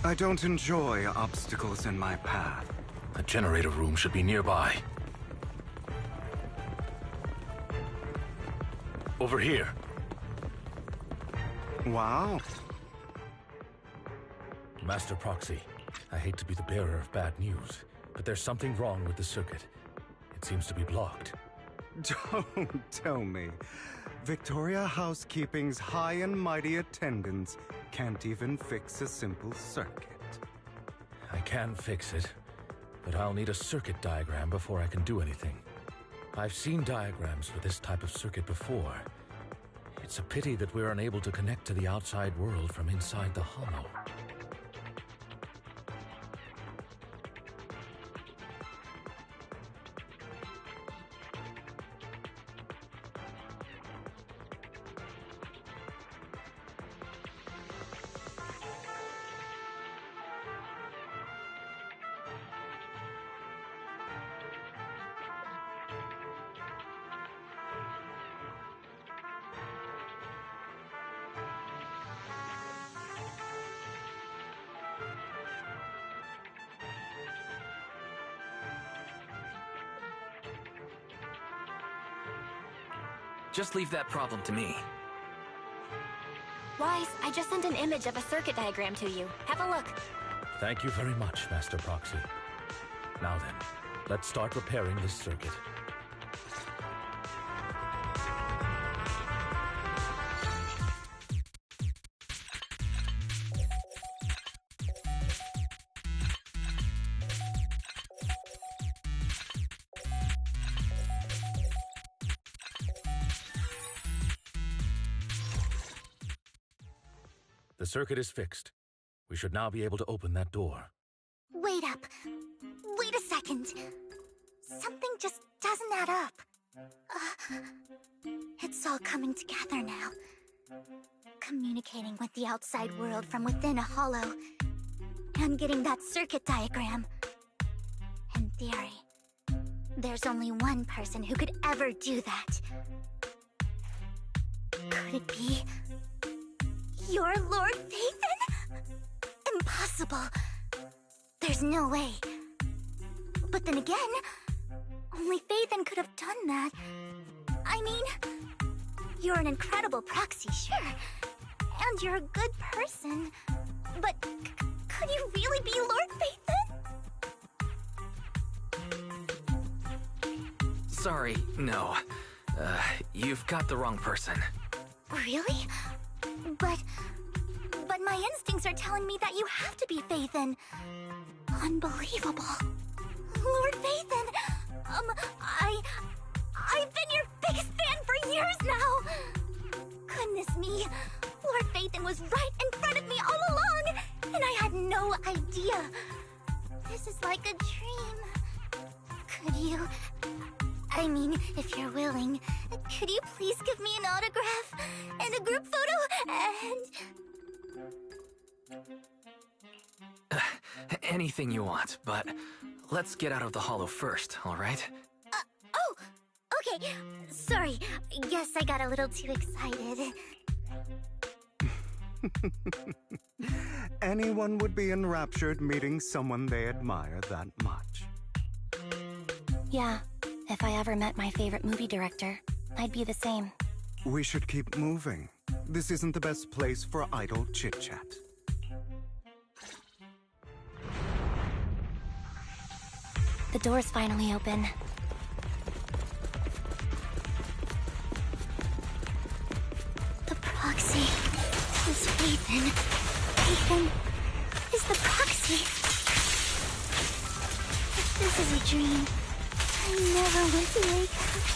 I don't enjoy obstacles in my path. A generator room should be nearby. Over here. Wow. Master Proxy, I hate to be the bearer of bad news, but there's something wrong with the circuit. It seems to be blocked. Don't tell me. Victoria Housekeeping's high and mighty attendants can't even fix a simple circuit. I can fix it, but I'll need a circuit diagram before I can do anything. I've seen diagrams for this type of circuit before. It's a pity that we're unable to connect to the outside world from inside the hollow. Just leave that problem to me. Wise, I just sent an image of a circuit diagram to you. Have a look. Thank you very much, Master Proxy. Now then, let's start repairing this circuit. The circuit is fixed. We should now be able to open that door. Wait up. Wait a second. Something just doesn't add up. It's all coming together now. Communicating with the outside world from within a hollow. And getting that circuit diagram. In theory, there's only one person who could ever do that. Could it be your Lord Phaethon? Impossible. There's no way. But then again, only Phaethon could have done that. I mean, you're an incredible proxy, sure. And you're a good person. But could you really be Lord Phaethon? Sorry, no. You've got the wrong person. Really? But my instincts are telling me that you have to be Phaethon. Unbelievable. Lord Phaethon, I've been your biggest fan for years now. Goodness me, Lord Phaethon was right in front of me all along, and I had no idea. This is like a dream. Could you, I mean, if you're willing, could you please give me an autograph and a group photo and... Anything you want, but let's get out of the hollow first, all right? Oh, okay. Sorry, guess I got a little too excited. Anyone would be enraptured meeting someone they admire that much. Yeah, if I ever met my favorite movie director, I'd be the same. We should keep moving. This isn't the best place for idle chit-chat. The door's finally open. The proxy is Phaethon. Ethan is the proxy. If this is a dream, I never want to wake up.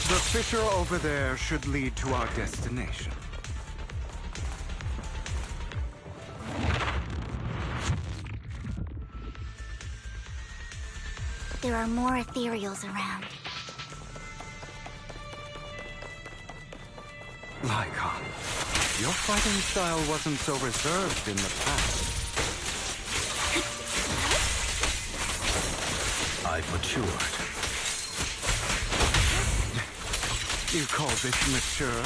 The fissure over there should lead to our destination. There are more ethereals around. Lycon, your fighting style wasn't so reserved in the past. I've matured. You call this mature?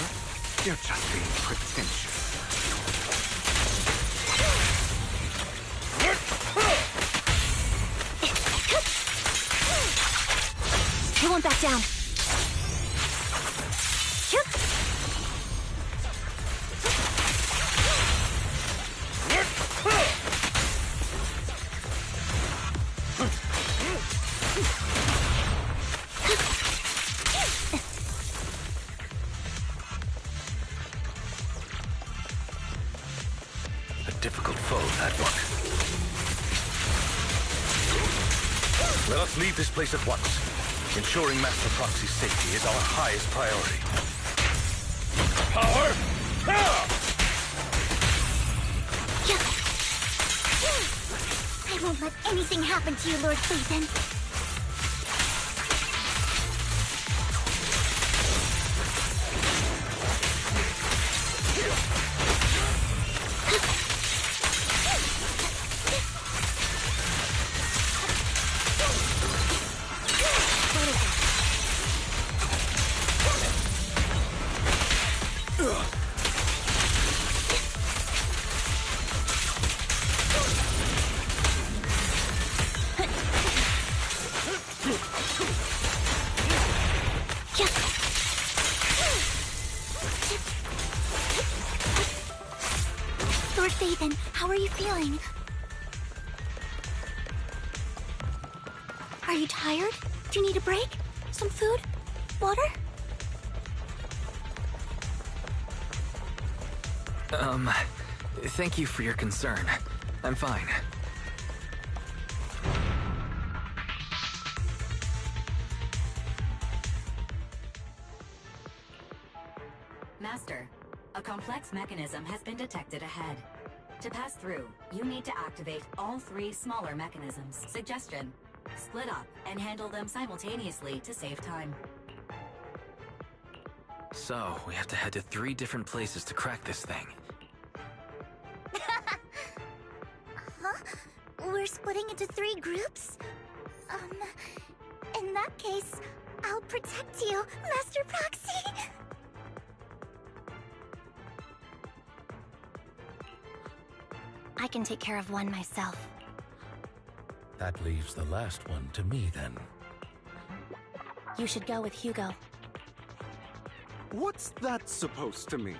You're just being pretentious. You won't back down. A difficult foe, that one. Let us leave this place at once. Ensuring Master Proxy's safety is our highest priority. Power! I won't let anything happen to you, Lord Clayton. Lord Phaethon, how are you feeling? Are you tired? Do you need a break? Some food? Water? Thank you for your concern. I'm fine. Master, a complex mechanism has been detected ahead. To pass through, you need to activate all 3 smaller mechanisms. Suggestion: split up and handle them simultaneously to save time. So, we have to head to 3 different places to crack this thing. Huh? We're splitting into 3 groups? In that case, I'll protect you, Master Proxy! I can take care of one myself. That leaves the last one to me, then. You should go with Hugo. What's that supposed to mean?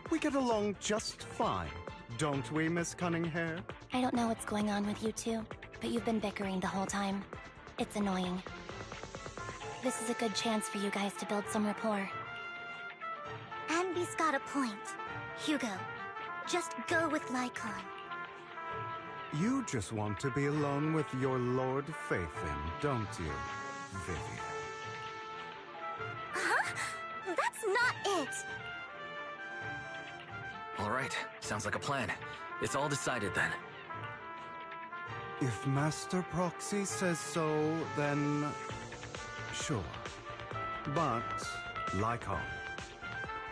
We get along just fine, don't we, Miss Cunninghair? I don't know what's going on with you two, but you've been bickering the whole time. It's annoying. This is a good chance for you guys to build some rapport. Anby's got a point. Hugo, just go with Lycon. You just want to be alone with your Lord Phaethon, don't you, Vivian? Huh? That's not it! Alright, sounds like a plan. It's all decided then. If Master Proxy says so, then sure. But, Lycon,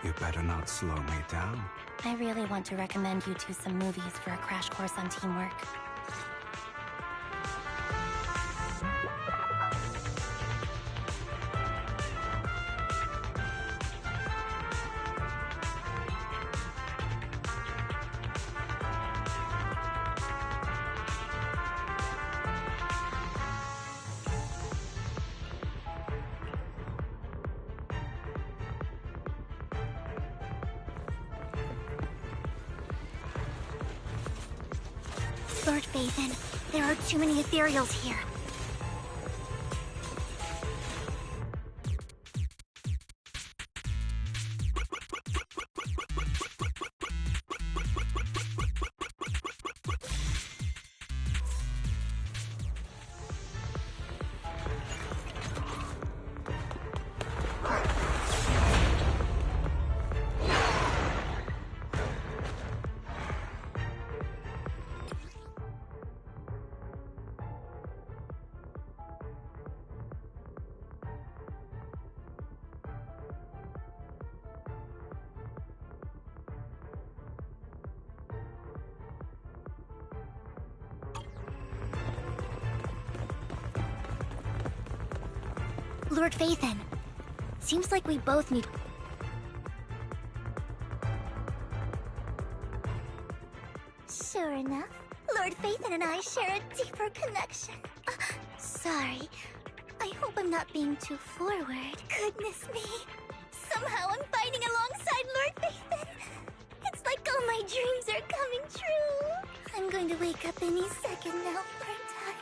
you better not slow me down. I really want to recommend you two some movies for a crash course on teamwork. Lord Phaethon, there are too many ethereals here. Lord Phaethon, seems like we both need... Sure enough, Lord Phaethon and I share a deeper connection. Sorry. I hope I'm not being too forward. Goodness me. Somehow I'm fighting alongside Lord Phaethon. It's like all my dreams are coming true. I'm going to wake up any second now, aren't I?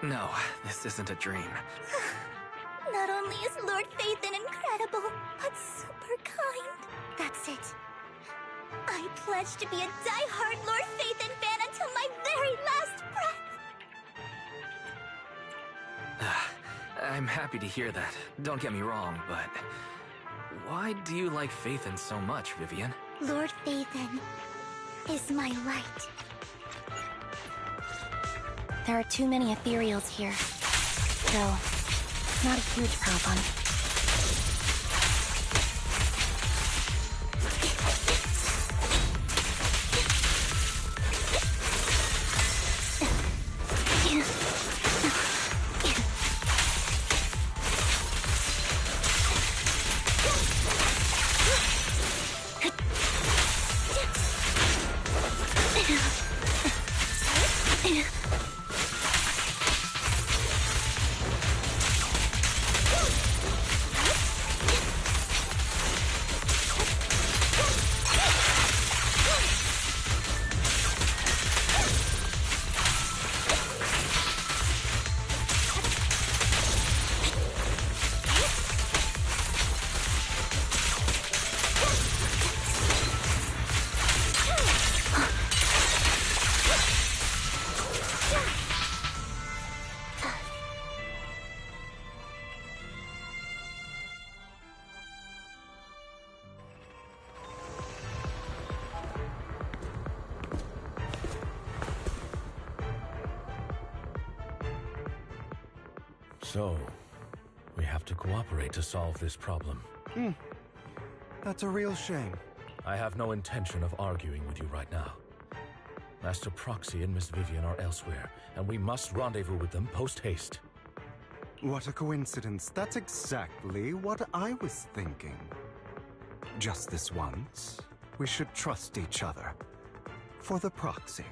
No, this isn't a dream. Not only is Lord Phaethon incredible, but super kind. That's it. I pledge to be a die-hard Lord Phaethon fan until my very last breath. I'm happy to hear that. Don't get me wrong, but... why do you like Phaethon so much, Vivian? Lord Phaethon is my light. There are too many ethereals here. Though, not a huge problem. So, we have to cooperate to solve this problem. That's a real shame. I have no intention of arguing with you right now. Master Proxy and Miss Vivian are elsewhere, and we must rendezvous with them post-haste. What a coincidence. That's exactly what I was thinking. Just this once, we should trust each other. For the Proxy.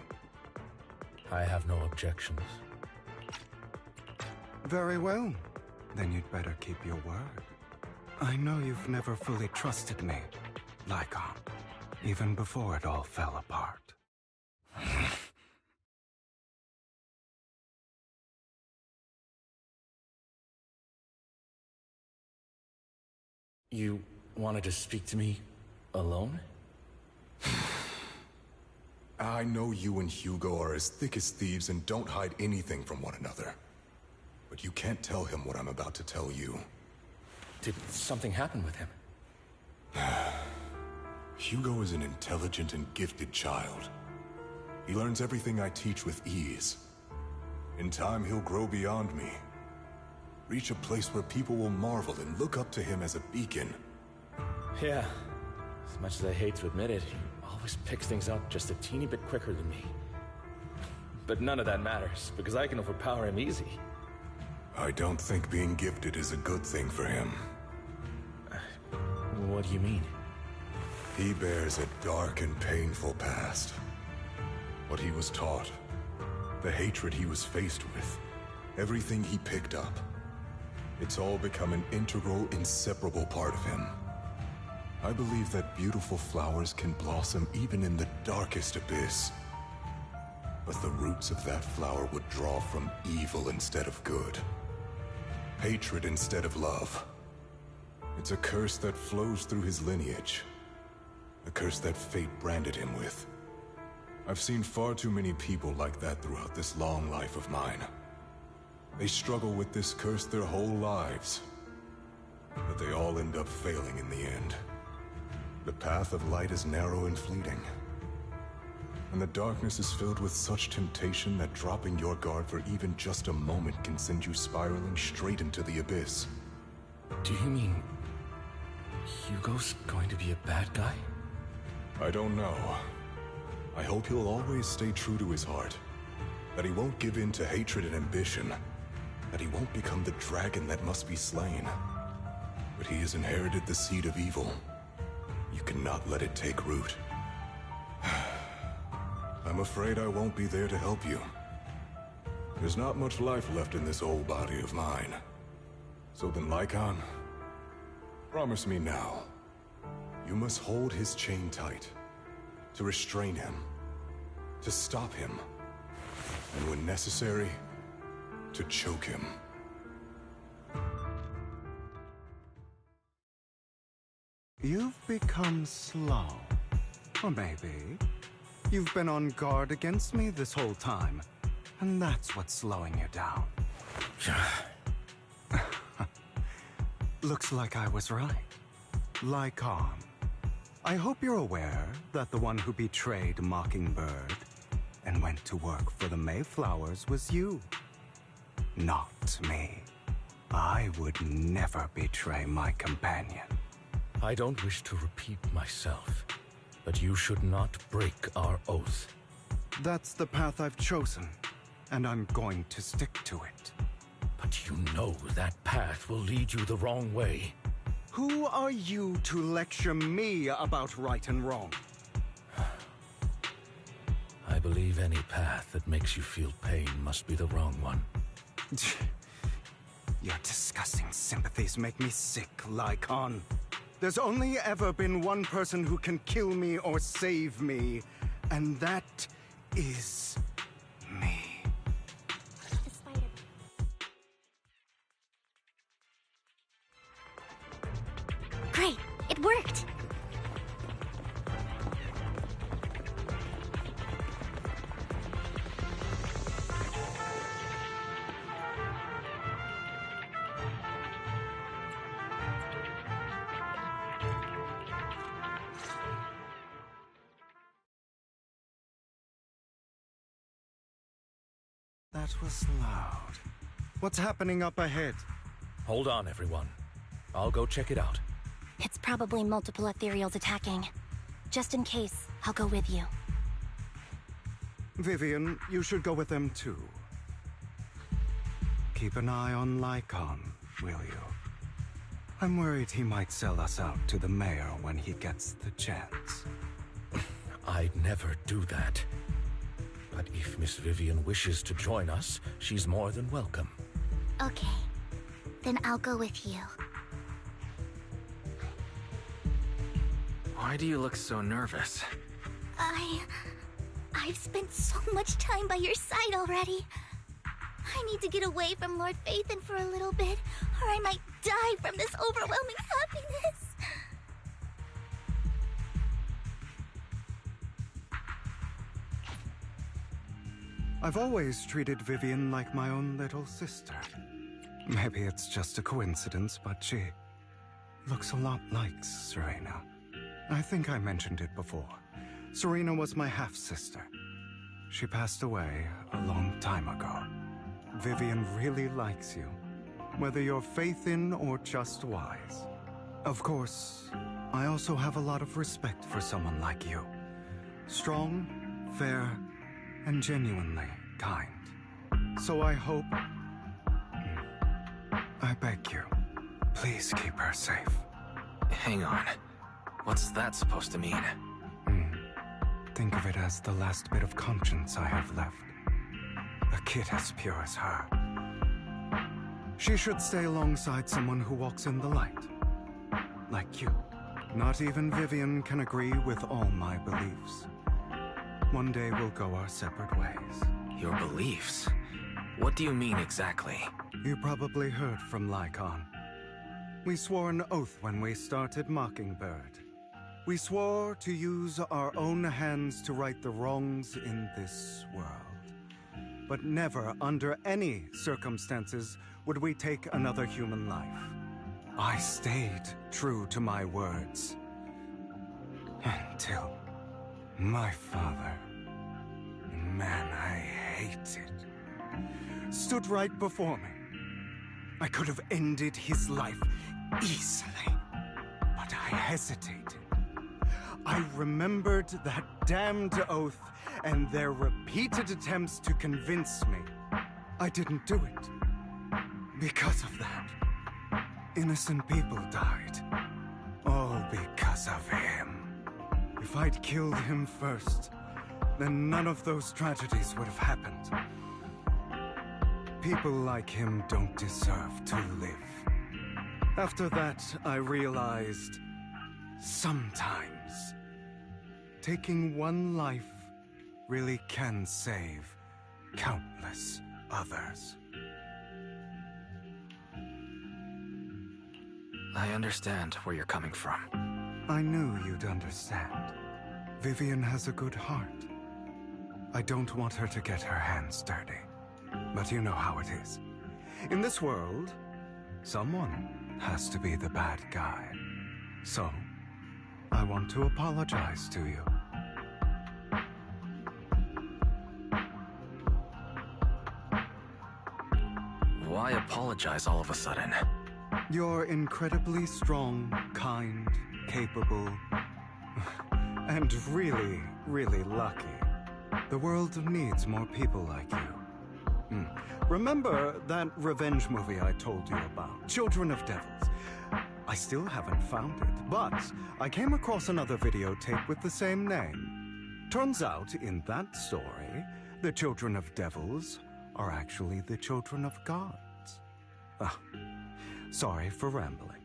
I have no objections. Very well. Then you'd better keep your word. I know you've never fully trusted me, Lycon, even before it all fell apart. You wanted to speak to me alone? I know you and Hugo are as thick as thieves and don't hide anything from one another. But you can't tell him what I'm about to tell you. Did something happen with him? Hugo is an intelligent and gifted child. He learns everything I teach with ease. In time, he'll grow beyond me. Reach a place where people will marvel and look up to him as a beacon. Yeah. As much as I hate to admit it, he always picks things up just a teeny bit quicker than me. But none of that matters, because I can overpower him easy. I don't think being gifted is a good thing for him. What do you mean? He bears a dark and painful past. What he was taught, the hatred he was faced with, everything he picked up. It's all become an integral, inseparable part of him. I believe that beautiful flowers can blossom even in the darkest abyss. But the roots of that flower would draw from evil instead of good. Hatred instead of love. It's a curse that flows through his lineage. A curse that fate branded him with. I've seen far too many people like that throughout this long life of mine. They struggle with this curse their whole lives. But they all end up failing in the end. The path of light is narrow and fleeting. And the darkness is filled with such temptation that dropping your guard for even just a moment can send you spiraling straight into the abyss. Do you mean Hugo's going to be a bad guy? I don't know. I hope he'll always stay true to his heart. That he won't give in to hatred and ambition. That he won't become the dragon that must be slain. But he has inherited the seed of evil. You cannot let it take root. I'm afraid I won't be there to help you. There's not much life left in this old body of mine. So then, Lycon, promise me now. You must hold his chain tight. To restrain him. To stop him. And when necessary, to choke him. You've become slow. Or maybe you've been on guard against me this whole time, and that's what's slowing you down. Looks like I was right. Lycon. I hope you're aware that the one who betrayed Mockingbird and went to work for the Mayflowers was you. Not me. I would never betray my companion. I don't wish to repeat myself, but you should not break our oath. That's the path I've chosen, and I'm going to stick to it. But you know that path will lead you the wrong way. Who are you to lecture me about right and wrong? I believe any path that makes you feel pain must be the wrong one. Your disgusting sympathies make me sick, Lycon. There's only ever been one person who can kill me or save me, and that is me. Great, it worked! That was loud. What's happening up ahead? Hold on, everyone. I'll go check it out. It's probably multiple ethereals attacking. Just in case, I'll go with you. Vivian, you should go with them too. Keep an eye on Lycon, will you? I'm worried he might sell us out to the mayor when he gets the chance. I'd never do that. But if Miss Vivian wishes to join us, she's more than welcome. Okay, then I'll go with you. Why do you look so nervous? I've spent so much time by your side already. I need to get away from Lord Phaethon for a little bit, or I might die from this overwhelming happiness. I've always treated Vivian like my own little sister. Maybe it's just a coincidence, but she looks a lot like Serena. I think I mentioned it before. Serena was my half-sister. She passed away a long time ago. Vivian really likes you, whether you're Phaethon or just wise. Of course, I also have a lot of respect for someone like you. Strong, fair, and genuinely kind. So I hope... I beg you, please keep her safe. Hang on. What's that supposed to mean? Think of it as the last bit of conscience I have left. A kid as pure as her. She should stay alongside someone who walks in the light. Like you. Not even Vivian can agree with all my beliefs. One day we'll go our separate ways. Your beliefs? What do you mean exactly? You probably heard from Lycon. We swore an oath when we started Mockingbird. We swore to use our own hands to right the wrongs in this world. But never, under any circumstances, would we take another human life. I stayed true to my words. Until my father, man I hated, stood right before me. I could have ended his life easily, but I hesitated. I remembered that damned oath and their repeated attempts to convince me. I didn't do it. Because of that, innocent people died. All because of him. If I'd killed him first, then none of those tragedies would have happened. People like him don't deserve to live. After that, I realized sometimes taking one life really can save countless others. I understand where you're coming from. I knew you'd understand. Vivian has a good heart. I don't want her to get her hands dirty. But you know how it is. In this world, someone has to be the bad guy. So, I want to apologize to you. Why apologize all of a sudden? You're incredibly strong, kind, capable, and really, really lucky. The world needs more people like you. Remember that revenge movie I told you about? Children of Devils. I still haven't found it, but I came across another videotape with the same name. Turns out, in that story, the Children of Devils are actually the children of gods. Sorry for rambling.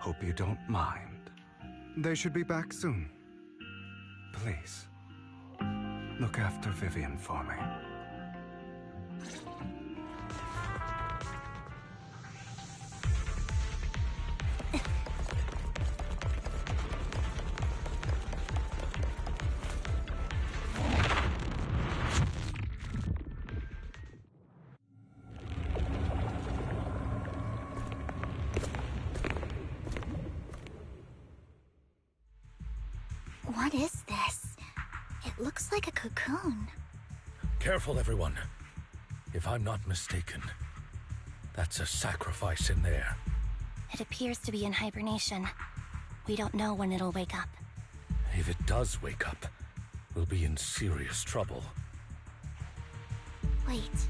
Hope you don't mind. They should be back soon. Please, look after Vivian for me. What is this? It looks like a cocoon. Careful, everyone. If I'm not mistaken, that's a sacrifice in there. It appears to be in hibernation. We don't know when it'll wake up. If it does wake up, we'll be in serious trouble. Wait,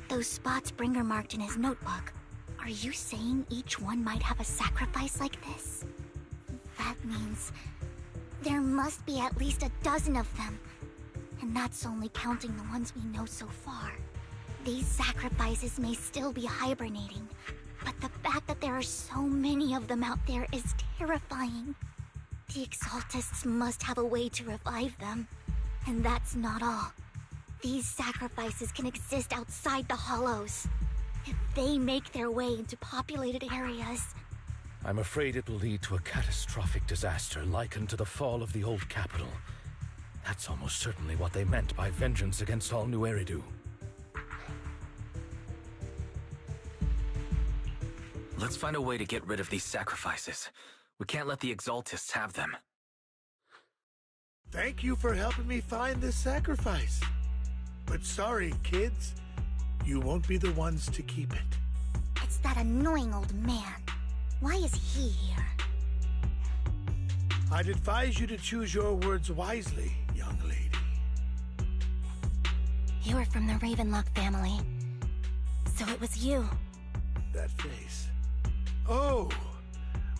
those spots Bringer marked in his notebook. Are you saying each one might have a sacrifice like this? That means there must be at least a dozen of them. And that's only counting the ones we know so far. These sacrifices may still be hibernating, but the fact that there are so many of them out there is terrifying. The Exaltists must have a way to revive them. And that's not all. These sacrifices can exist outside the Hollows. If they make their way into populated areas... I'm afraid it will lead to a catastrophic disaster likened to the fall of the old capital. That's almost certainly what they meant by vengeance against all New Eridu. Let's find a way to get rid of these sacrifices. We can't let the Exaltists have them. Thank you for helping me find this sacrifice. But sorry, kids. You won't be the ones to keep it. It's that annoying old man. Why is he here? I'd advise you to choose your words wisely, young lady. You were from the Ravenlock family. So it was you. That face. Oh,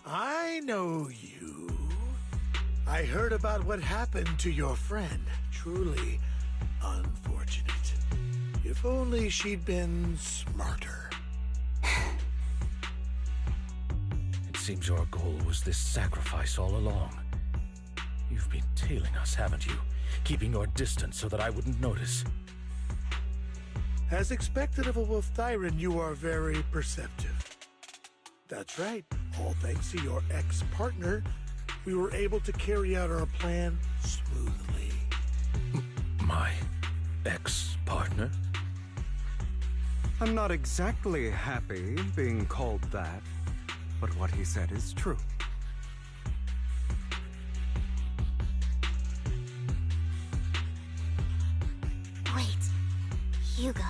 I know you. I heard about what happened to your friend. Truly unfortunate. If only she'd been smarter. It seems your goal was this sacrifice all along. You've been tailing us, haven't you? Keeping your distance so that I wouldn't notice. As expected of a Wolf Tyrant, you are very perceptive. That's right. All thanks to your ex-partner, we were able to carry out our plan smoothly. My ex-partner? I'm not exactly happy being called that, but what he said is true. Wait, Hugo,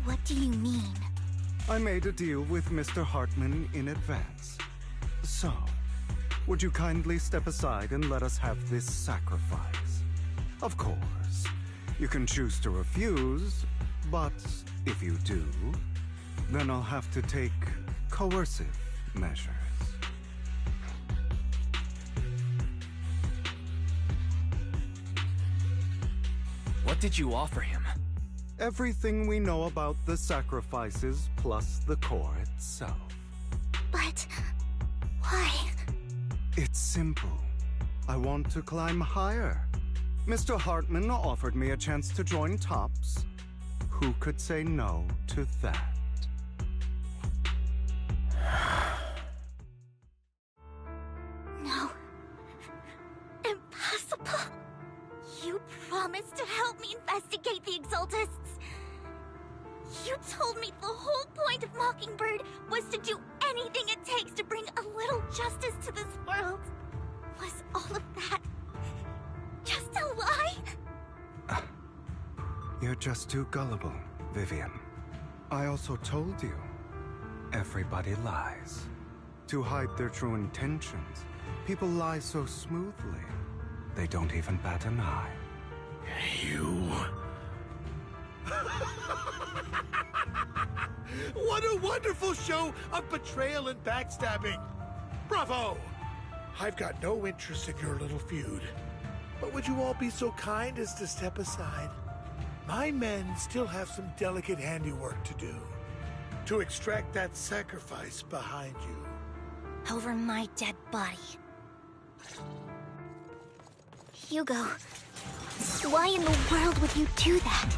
what do you mean? I made a deal with Mr. Hartman in advance. So, would you kindly step aside and let us have this sacrifice? Of course, you can choose to refuse, but if you do, then I'll have to take coercive measures. What did you offer him? Everything we know about the sacrifices plus the core itself. But why? It's simple. I want to climb higher. Mr. Hartman offered me a chance to join Tops. Who could say no to that? No. Impossible. You promised to help me investigate the Exaltists. You told me the whole point of Mockingbird was to do anything it takes to bring a little justice to this world. Was all of that just a lie? You're just too gullible, Vivian. I also told you, everybody lies. To hide their true intentions, people lie so smoothly, they don't even bat an eye. You... What a wonderful show of betrayal and backstabbing! Bravo! I've got no interest in your little feud. But would you all be so kind as to step aside? My men still have some delicate handiwork to do. To extract that sacrifice behind you. Over my dead body. Hugo, why in the world would you do that?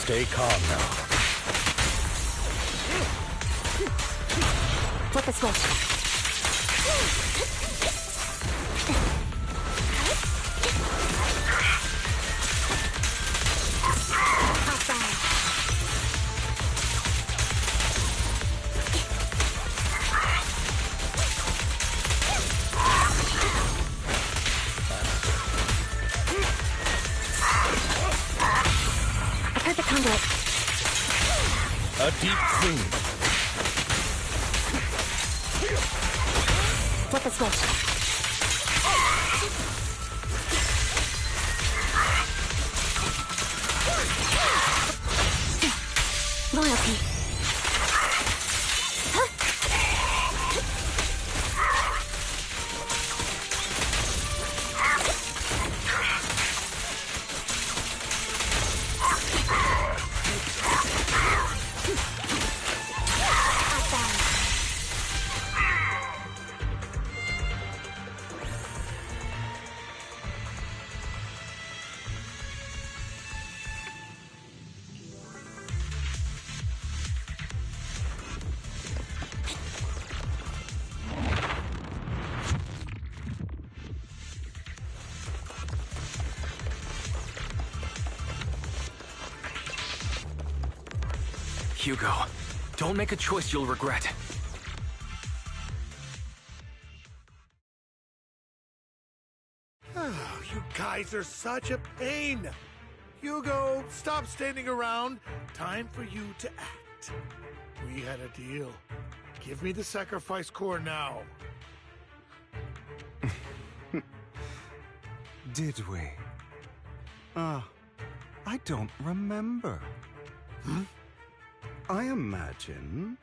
Stay calm now. Flip a switch. I've heard the conduit. A deep clean. Flip a switch. Loyalty. Hugo, don't make a choice you'll regret. You guys are such a pain. Hugo, stop standing around. Time for you to act. We had a deal. Give me the sacrifice core now. Did we? I don't remember. I imagine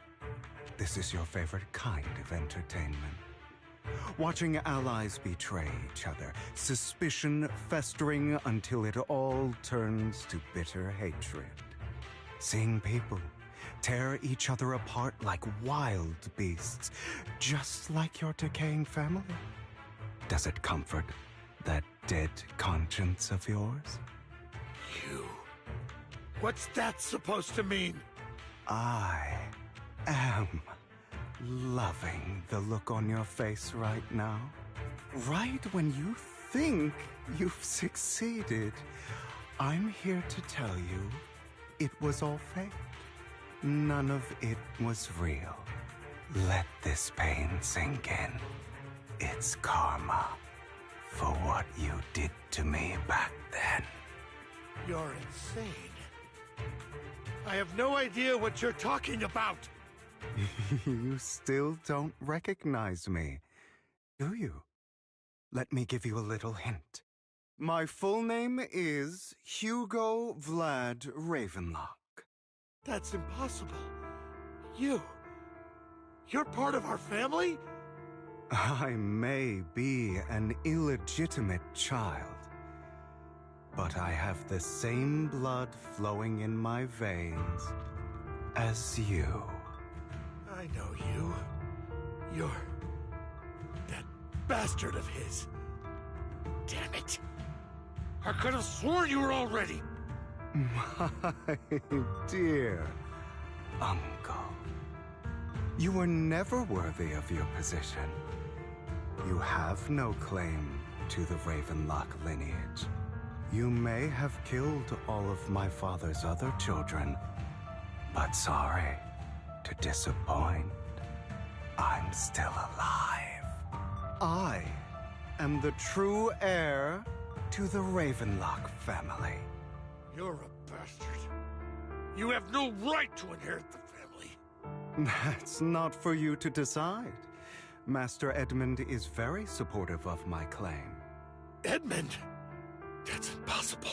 this is your favorite kind of entertainment. watching allies betray each other, suspicion festering until it all turns to bitter hatred. Seeing people tear each other apart like wild beasts, just like your decaying family. Does it comfort that dead conscience of yours? You. What's that supposed to mean? I am loving the look on your face right now. Right when you think you've succeeded, I'm here to tell you it was all fake. None of it was real. Let this pain sink in. It's karma for what you did to me back then. You're insane. I have no idea what you're talking about. You still don't recognize me, do you? Let me give you a little hint. My full name is Hugo Vlad Ravenlock. That's impossible. You're part of our family? I may be an illegitimate child, but I have the same blood flowing in my veins as you. I know you. You're that bastard of his. Damn it. I could have sworn you were already. My dear uncle, you were never worthy of your position. You have no claim to the Ravenlock lineage. You may have killed all of my father's other children, but sorry to disappoint, I'm still alive. I am the true heir to the Ravenlock family. You're a bastard. You have no right to inherit the family. That's not for you to decide. Master Edmund is very supportive of my claim. Edmund? That's impossible.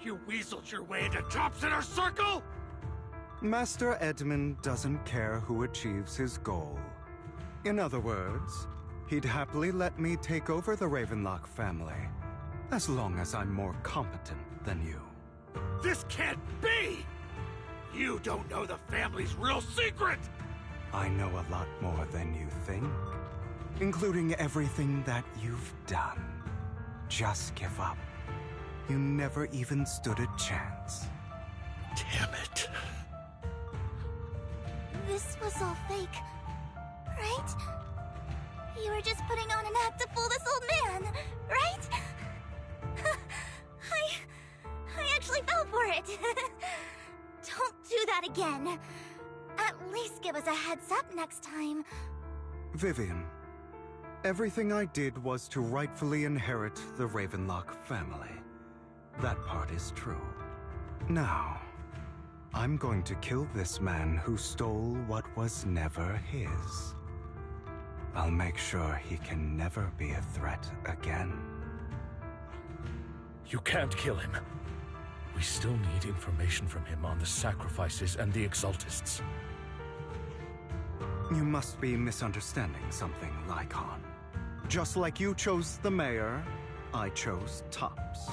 You weaseled your way into Top's inner circle? Master Edmund doesn't care who achieves his goal. In other words, he'd happily let me take over the Ravenlock family, as long as I'm more competent than you. This can't be! You don't know the family's real secret! I know a lot more than you think, including everything that you've done. Just give up. You never even stood a chance. Damn it. This was all fake, right? You were just putting on an act to fool this old man, right? I actually fell for it. Don't do that again. At least give us a heads up next time. Vivian, everything I did was to rightfully inherit the Ravenlock family. That part is true. Now, I'm going to kill this man who stole what was never his. I'll make sure he can never be a threat again. You can't kill him. We still need information from him on the sacrifices and the Exaltists. You must be misunderstanding something, Lycon. Just like you chose the mayor, I chose Tops.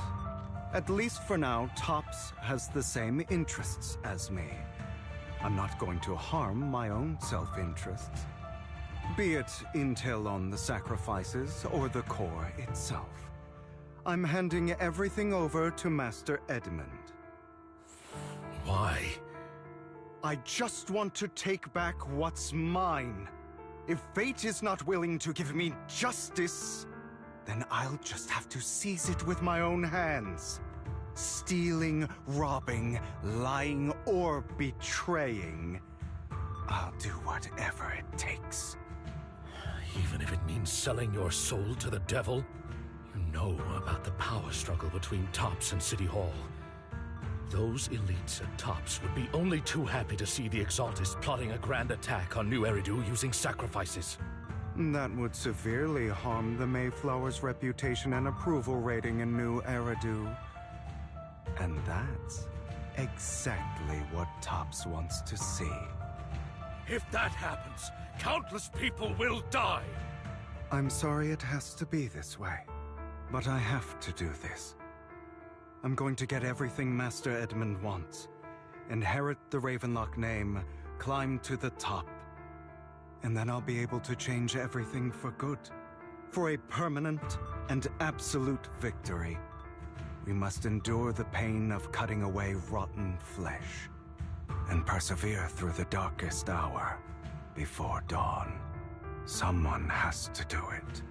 At least for now, Tops has the same interests as me. I'm not going to harm my own self-interests. Be it intel on the sacrifices or the core itself. I'm handing everything over to Master Edmund. Why? I just want to take back what's mine. If fate is not willing to give me justice, then I'll just have to seize it with my own hands. Stealing, robbing, lying, or betraying. I'll do whatever it takes. Even if it means selling your soul to the devil? You know about the power struggle between Tops and City Hall. Those elites at Tops would be only too happy to see the Exaltists plotting a grand attack on New Eridu using sacrifices. That would severely harm the Mayflower's reputation and approval rating in New Eridu. And that's exactly what Tops wants to see. If that happens, countless people will die. I'm sorry it has to be this way, but I have to do this. I'm going to get everything Master Edmund wants. Inherit the Ravenlock name, climb to the top. And then I'll be able to change everything for good. For a permanent and absolute victory, we must endure the pain of cutting away rotten flesh and persevere through the darkest hour before dawn. Someone has to do it.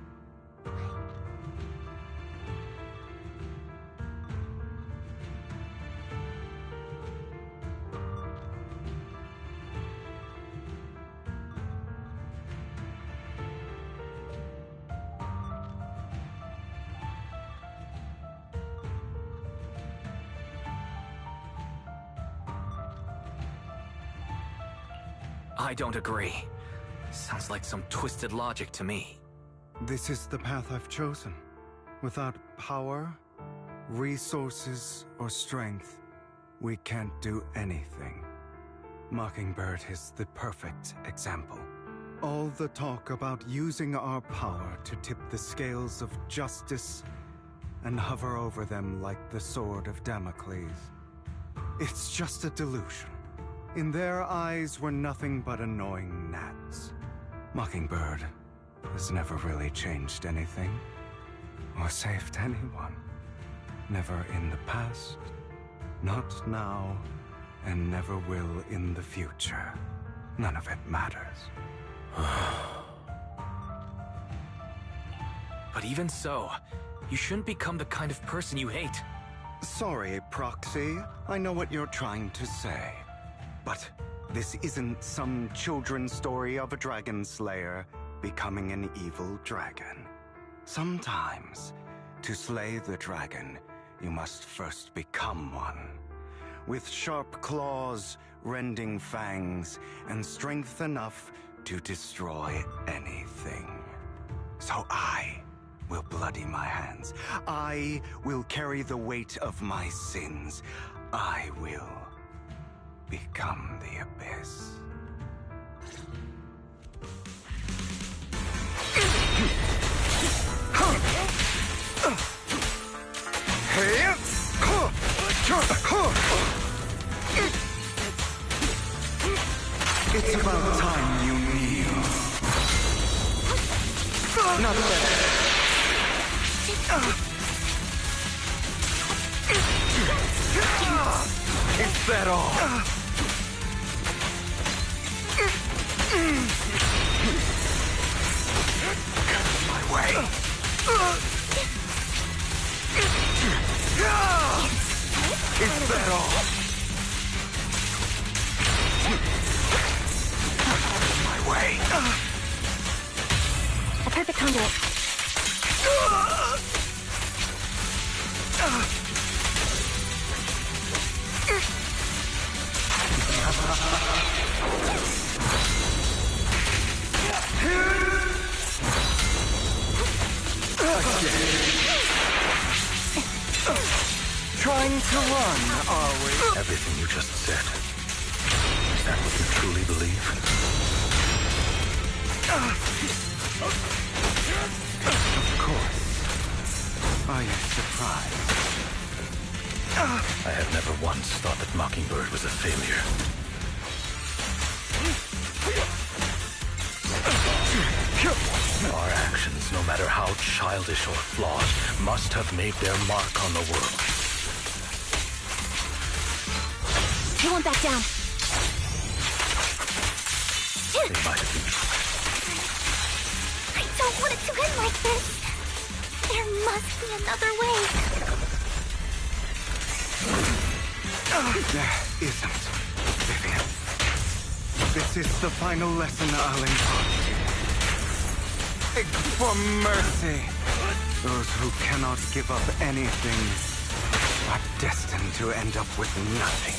I don't agree. Sounds like some twisted logic to me. This is the path I've chosen. Without power, resources, or strength, we can't do anything. Mockingbird is the perfect example. All the talk about using our power to tip the scales of justice and hover over them like the sword of Damocles. It's just a delusion. In their eyes, we're nothing but annoying gnats. Mockingbird has never really changed anything, or saved anyone. Never in the past, not now, and never will in the future. None of it matters. But even so, you shouldn't become the kind of person you hate. Sorry, Proxy. I know what you're trying to say. But this isn't some children's story of a dragon slayer becoming an evil dragon. Sometimes, to slay the dragon, you must first become one. With sharp claws, rending fangs, and strength enough to destroy anything. So I will bloody my hands. I will carry the weight of my sins. I will become the Abyss. It's about time you kneel. Not bad. Is that all? Get my way. Is that all? My way. A perfect conduit. Trying to run, are we? Everything you just said. Is that what you truly believe? Of course. Are you surprised? I have never once thought that Mockingbird was a failure. Our actions, no matter how childish or flawed, must have made their mark on the world. He won't back down. They might have been. I don't want it to end like this. There must be another way. There isn't, Vivian. This is the final lesson I'll impart to you. Beg for mercy. Those who cannot give up anything are destined to end up with nothing.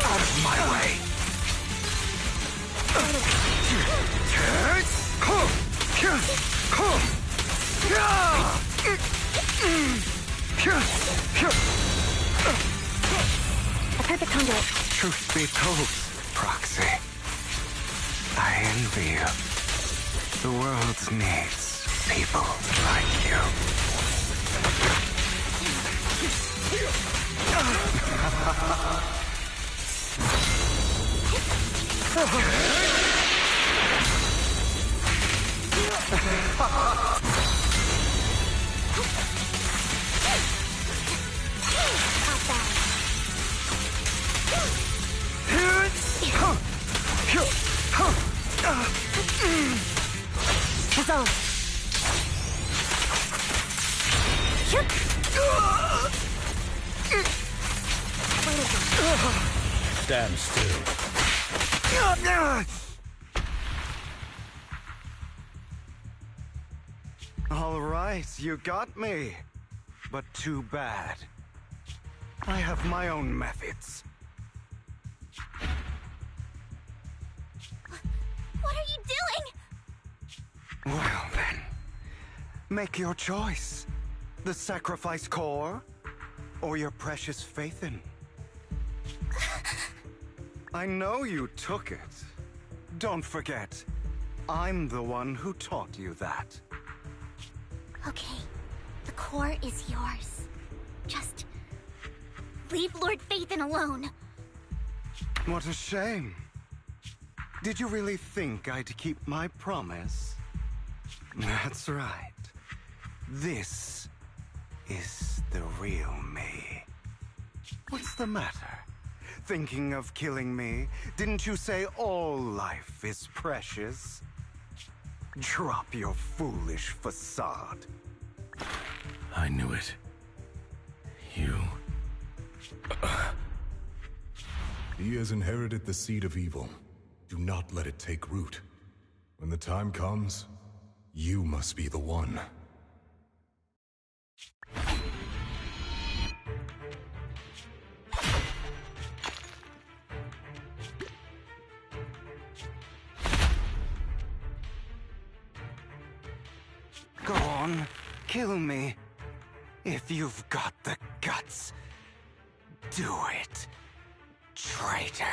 Out of my way. A perfect conduit. Truth be told, Proxy. I envy you. The world needs people like you. Stand still. All right, you got me. But too bad. I have my own methods. What are you doing? Well then, make your choice. The sacrifice core, or your precious Phaethon. I know you took it. Don't forget, I'm the one who taught you that. Okay, the core is yours. Just leave Lord Phaethon alone. What a shame. Did you really think I'd keep my promise? That's right. This is the real me. What's the matter? Thinking of killing me? Didn't you say all life is precious? Drop your foolish facade. I knew it. You... He has inherited the seed of evil. Do not let it take root. When the time comes, you must be the one. Go on, kill me. If you've got the guts, do it, traitor.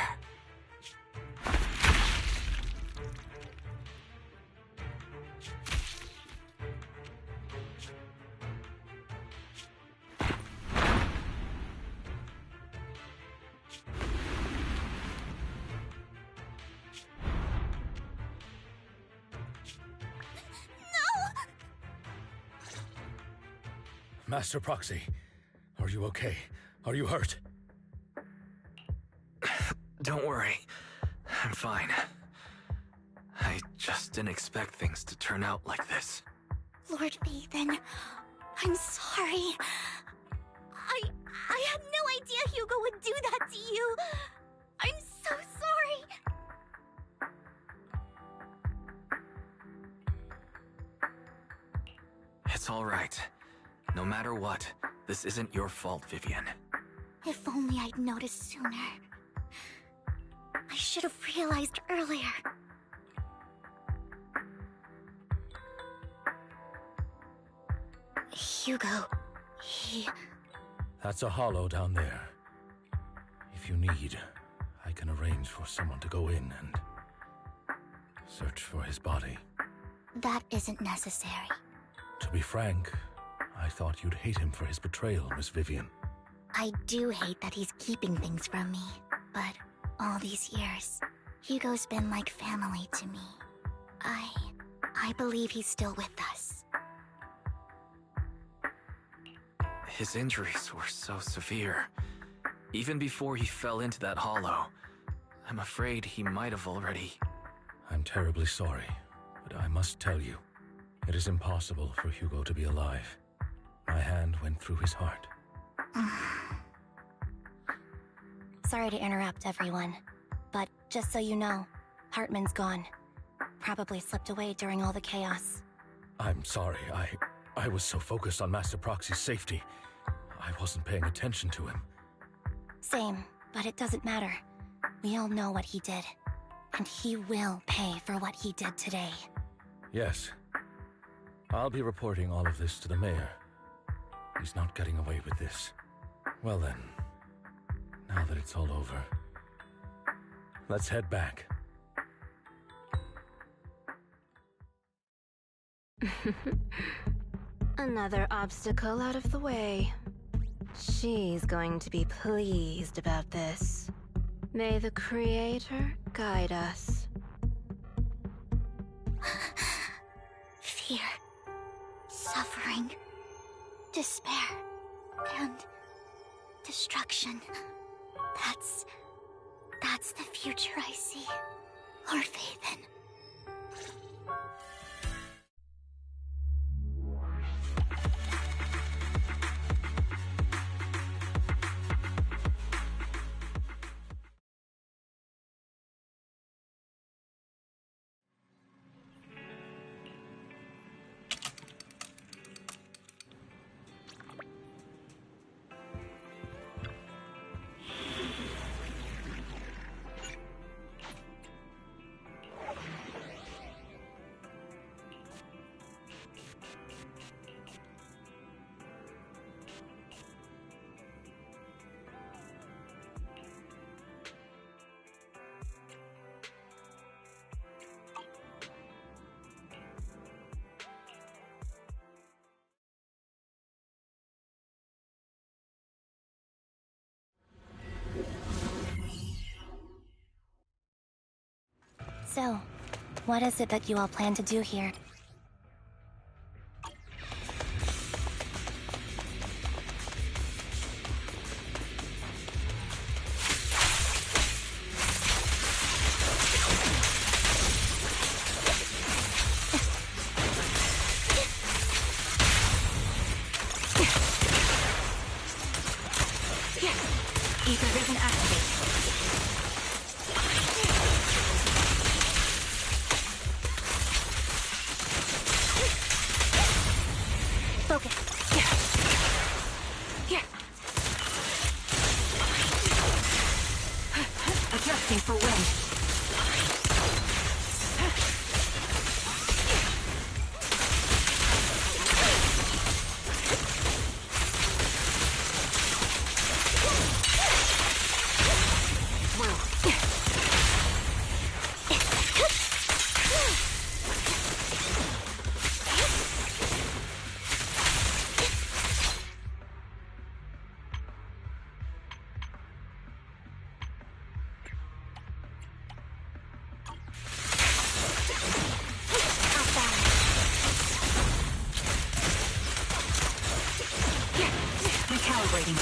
Master Proxy, are you okay? Are you hurt? Don't worry. I'm fine. I just didn't expect things to turn out like this. Lord Phaethon, I'm sorry. I had no idea Hugo would do that to you. I'm so sorry. It's all right. No matter what, this isn't your fault, Vivian. If only I'd noticed sooner. I should have realized earlier. Hugo, he... That's a hollow down there. If you need, I can arrange for someone to go in and search for his body. That isn't necessary. To be frank, I thought you'd hate him for his betrayal, Miss Vivian. I do hate that he's keeping things from me, but all these years, Hugo's been like family to me. I believe he's still with us. His injuries were so severe. Even before he fell into that hollow, I'm afraid he might have already... I'm terribly sorry, but I must tell you, it is impossible for Hugo to be alive. My hand went through his heart. Sorry to interrupt, everyone. But just so you know, Hartman's gone. Probably slipped away during all the chaos. I'm sorry, I was so focused on Master Proxy's safety. I wasn't paying attention to him. Same, but it doesn't matter. We all know what he did. And he will pay for what he did today. Yes. I'll be reporting all of this to the mayor. He's not getting away with this. Well then, now that it's all over, Let's head back. Another obstacle out of the way. She's going to be pleased about this. May the Creator guide us. Fear, suffering, despair, and destruction. That's the future I see. Lord Phaethon. So, what is it that you all plan to do here? Ether vision activate. Focus. Adjusting for wind. Recalibrating.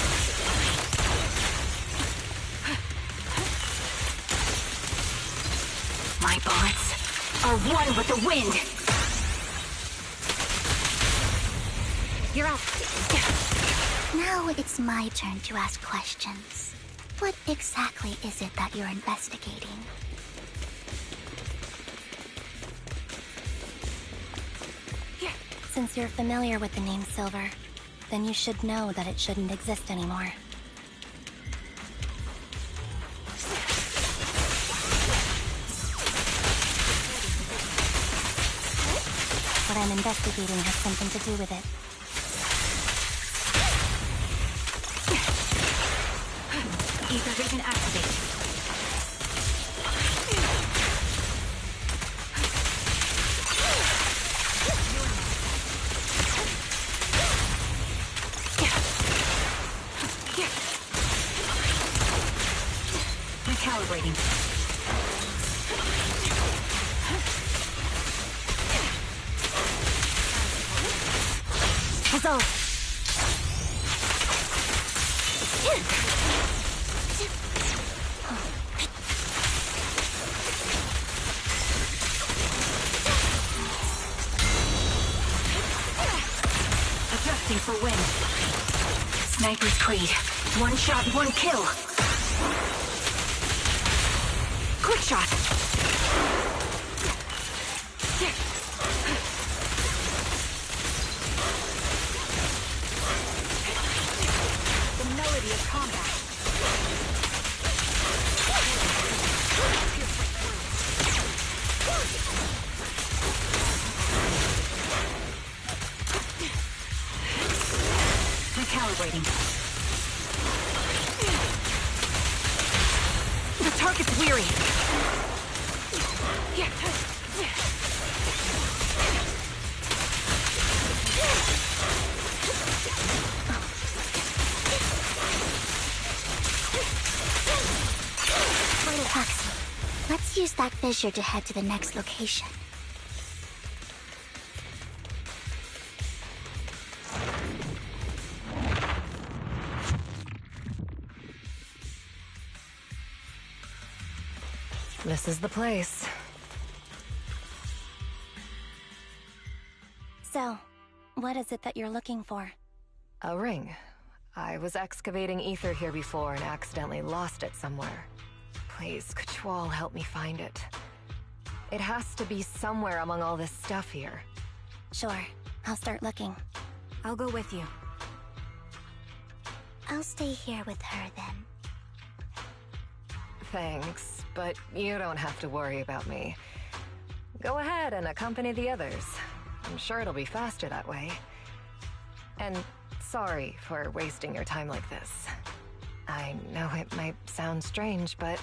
My bullets are one with the wind. You're up. Now it's my turn to ask questions. What exactly is it that you're investigating? Since you're familiar with the name Silver, then you should know that it shouldn't exist anymore. What I'm investigating has something to do with it. Ether vision activate. Recalibrating. Resolve. Adjusting for wind. Sniper's Creed. One shot, one kill. Quick shot. The melody of combat. Recalibrating. The target gets weary. Foxy, let's use that fissure to head to the next location. This is the place. So, what is it that you're looking for? A ring. I was excavating ether here before and accidentally lost it somewhere. Please, could you all help me find it? It has to be somewhere among all this stuff here. Sure, I'll start looking. I'll go with you. I'll stay here with her then. Thanks, but you don't have to worry about me. Go ahead and accompany the others. I'm sure it'll be faster that way. And sorry for wasting your time like this. I know it might sound strange, but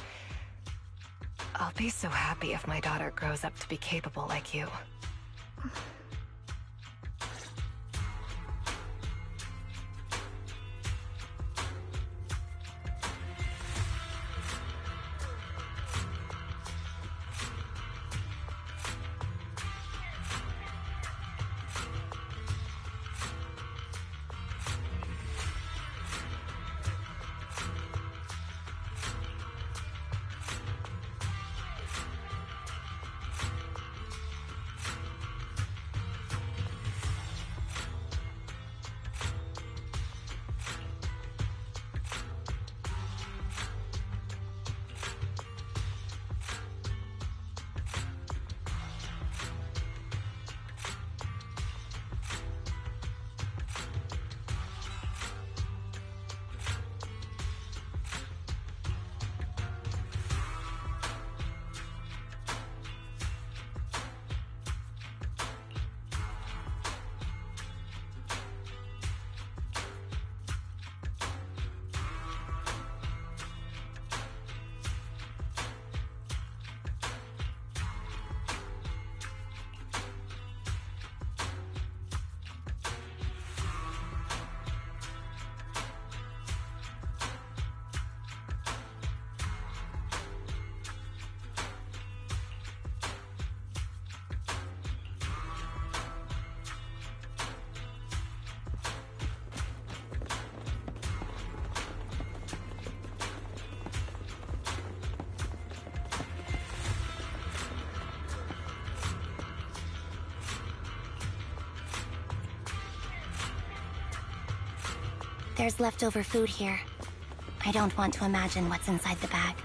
I'll be so happy if my daughter grows up to be capable like you. There's leftover food here. I don't want to imagine what's inside the bag.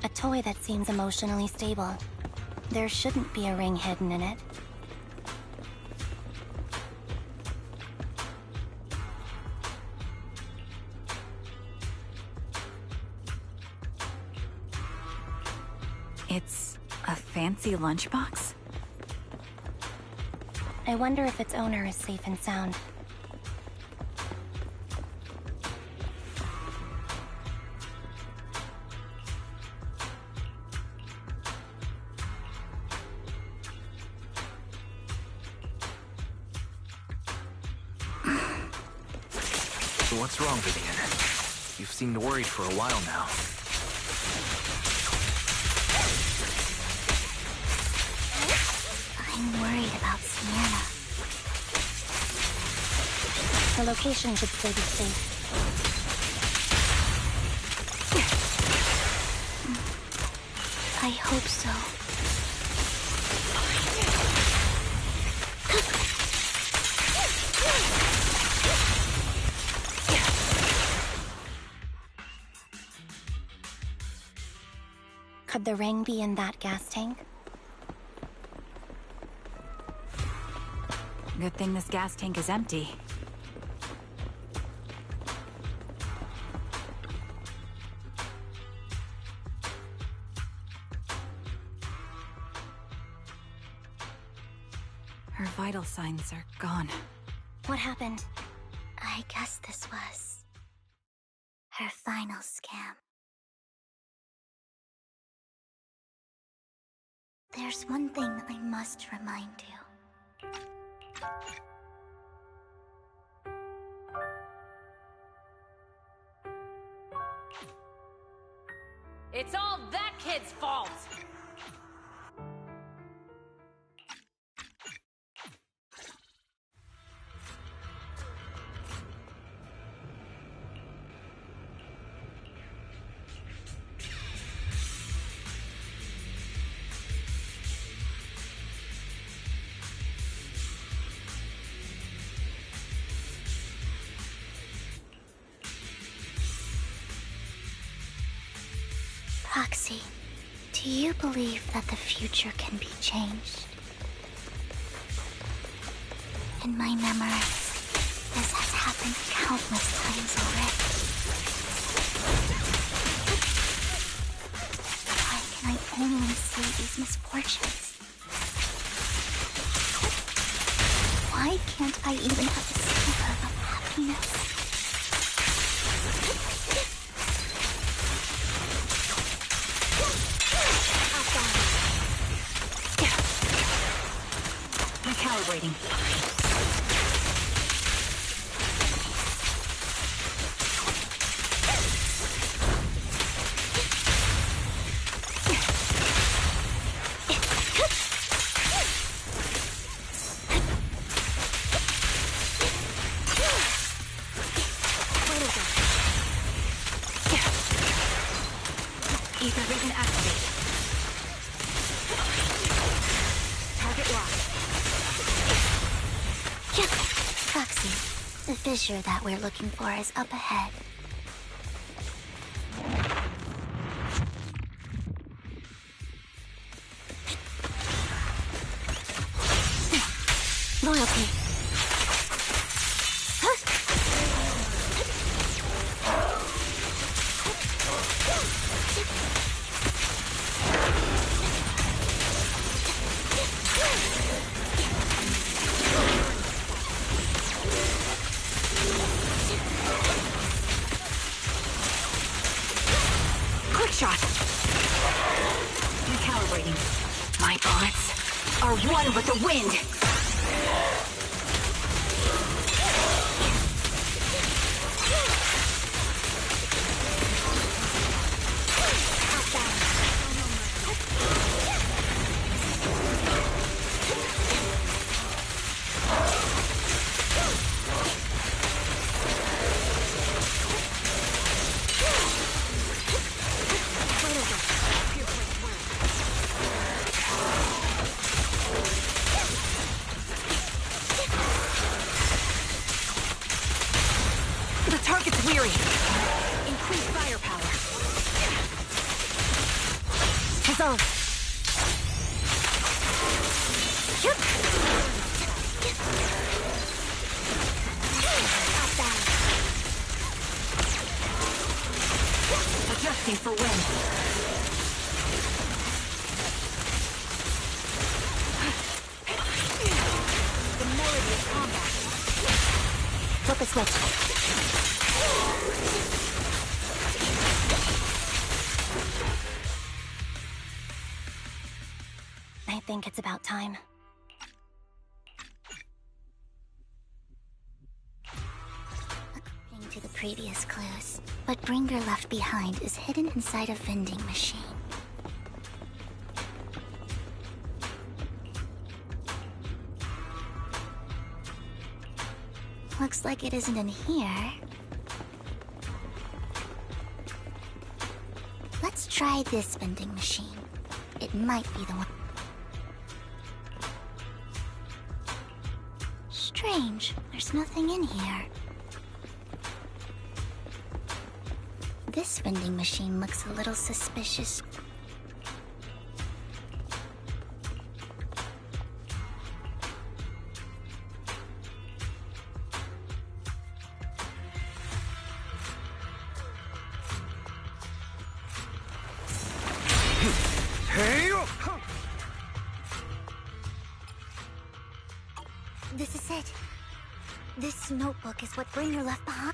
A toy that seems emotionally stable. There shouldn't be a ring hidden in it. It's a fancy lunchbox? I wonder if its owner is safe and sound. What's wrong, Vivian? You've seemed worried for a while now. I'm worried about Sienna. The location should still be safe. I hope so. Could the ring be in that gas tank? Good thing this gas tank is empty. Her vital signs are gone. What happened? I guess this was her final scam. There's one thing I must remind you. It's all that kid's fault! Roxy, do you believe that the future can be changed? In my memory, this has happened countless times already. Why can I only see these misfortunes? Why can't I even have a sliver of happiness? Recalibrating. Ether vision activate. Target locked. Roxy, the fissure that we're looking for is up ahead. Loyalty. Quick shot. Recalibrating. My bullets are one with the wind. The target's weary. Increase firepower. Dissolve. Adjusting for wind. The melody of combat. Flip a switch. I think it's about time. According to the previous clues, what Bringer left behind is hidden inside a vending machine. Looks like it isn't in here. Let's try this vending machine. It might be the one. Strange, there's nothing in here. This vending machine looks a little suspicious. This is it. This notebook is what Bringer left behind.